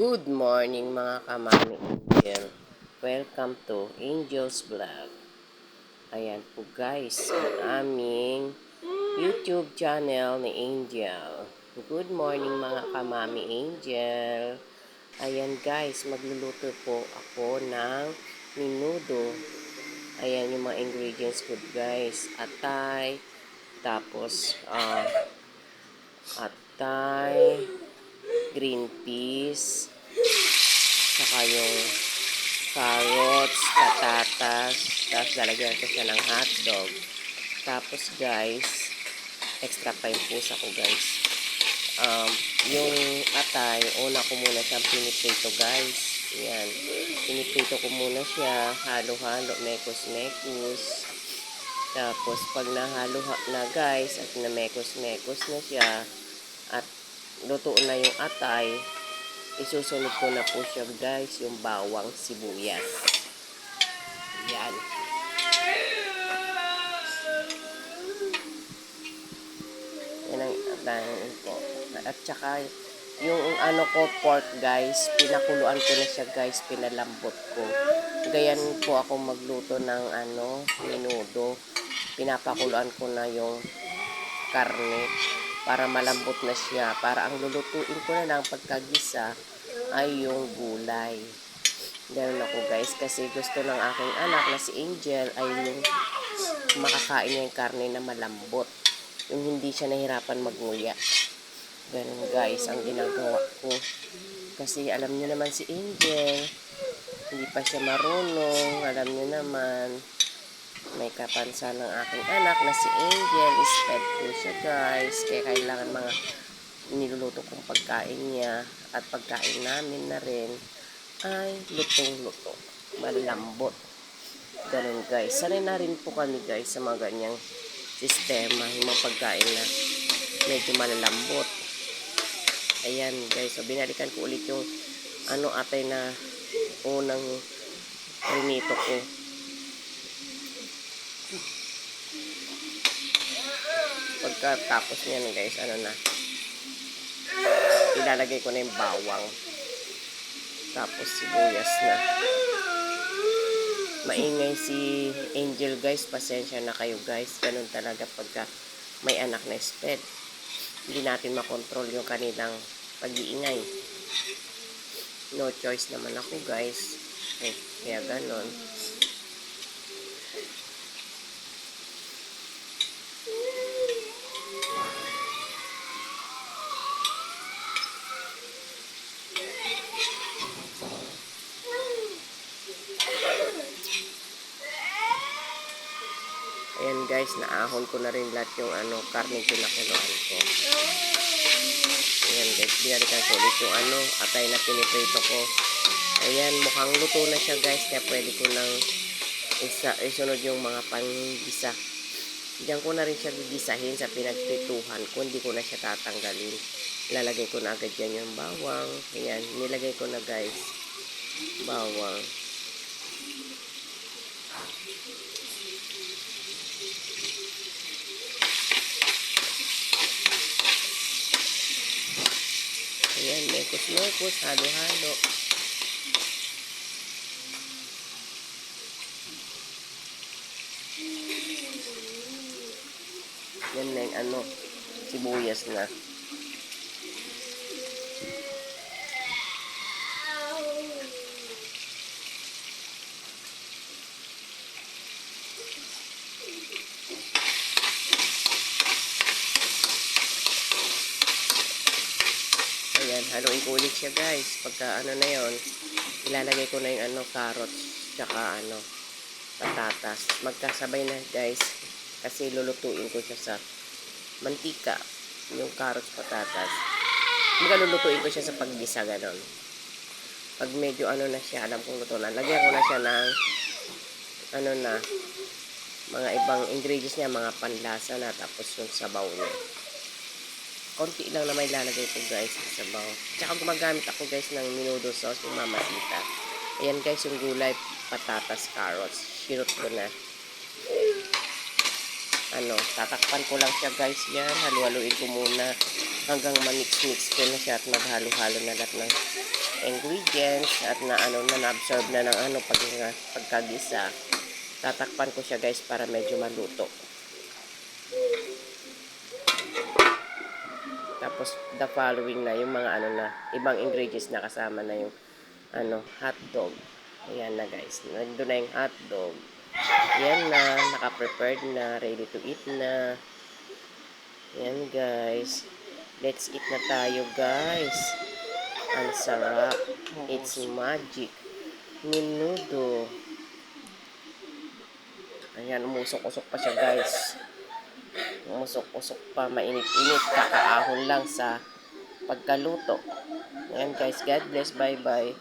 Good morning mga kamami Angel. Welcome to Angel's Vlog. Ayan po guys, ang aming YouTube channel ni Angel. Good morning mga kamami Angel. Ayan guys, magluluto po ako ng menudo. Ayan yung mga ingredients ko guys. Atay, tapos atay, green peas, saka yung carrots, patatas, tapos lalagyan ko siya ng hotdog. Tapos guys, extra pa yung pusa ko guys. Yung atay, una ko muna siyang piniprito guys. Ayan, piniprito ko muna siya, halo-halo, mekos-mekos. Tapos pag nahalo na guys, at na-mekos-mekos na siya, at luto na yung atay, isusunod ko na po siya guys, yung bawang sibuyas. Yan. Yan ang atayin ko. At saka yung ano ko, pork guys, pinakuluan ko na siya guys, pinalambot ko. Gayan po ako magluto ng menudo. Pinapakuluan ko na yung karne para malambot na siya. Para ang lulutuin ko na lang pagkagisa ay yung gulay. Ganun ako guys, kasi gusto ng aking anak na si Angel ay yung makakain niya yung karne na malambot. Yung hindi siya nahirapan magnguya. Ganun guys ang ginagawa ko. Kasi alam niyo naman si Angel, hindi pa siya marunong. Alam niyo naman, may kapansa ng aking anak na si Angel, is fed po siya guys. Kaya kailangan mga niluluto kong pagkain niya at pagkain namin na rin ay lutong-luto, malambot. Ganun guys. Sanay na rin po kami guys sa mga ganyang sistema, yung mga pagkain na medyo malalambot. Ayan guys, so binalikan ko ulit yung atay na unang prinito ko. Pagkatapos niyan guys, ilalagay ko na yung bawang, tapos sibuyas na. Maingay si Angel guys, pasensya na kayo guys. Ganun talaga pagka may anak na SPED, hindi natin makontrol yung kanilang pag-iingay. No choice naman ako guys, kaya ganun. Ayan guys, naahon ko na rin lahat yung karne pinakuluan ko. Ayan guys, binalikan ko ulit yung atay na piniprito ko. Ayan, mukhang luto na siya guys, kaya pwede ko nang isunod yung mga panggisa. Diyan ko na rin siya gigisahin sa pinagprituhan ko, hindi ko na siya tatanggalin. Lalagay ko na agad yan yung bawang. Ayan, nilagay ko na guys, bawang. Ayan, mekos-mekos, halo-halo. Yan na yung sibuyas na. Ayan, haluin ko ulit siya guys. Pagka na yon, ilalagay ko na yung carrots, tsaka patatas. Magkasabay na guys, kasi lulutuin ko siya sa mantika, yung carrots, patatas. Lulutuin ko siya sa paggisa, ganon. Pag medyo na siya, alam kong luto na, lagyan ko na siya ng mga ibang ingredients niya, mga panlasa na, tapos yung sabaw niya. Konti lang na may lalagay ko guys sa sabaw. Tsaka gumagamit ako guys ng menudo sauce, yung Mamacita. Ayan guys, yung gulay, patatas, carrots. Shirot ko na. Tatakpan ko lang siya guys yan. Halu-haluin ko muna. hanggang ma-mix-mix ko na siya at maghalo-halo na lahat ng ingredients at na-absorb na ng pagkagisa. Tatakpan ko siya guys para medyo maluto. Tapos the following na yung mga ibang ingredients na kasama na yung hotdog. Ayan na guys. Nandun na yung hotdog. Ayan na, naka-prepared na, ready to eat na. Ayan guys. Let's eat na tayo guys. Ang sarap. It's magic. Menudo. Ayan, umusok-usok pa siya guys. Umusok-usok pa, mainit-init, kakaahon lang sa pagkaluto. Ayan guys, God bless, bye-bye.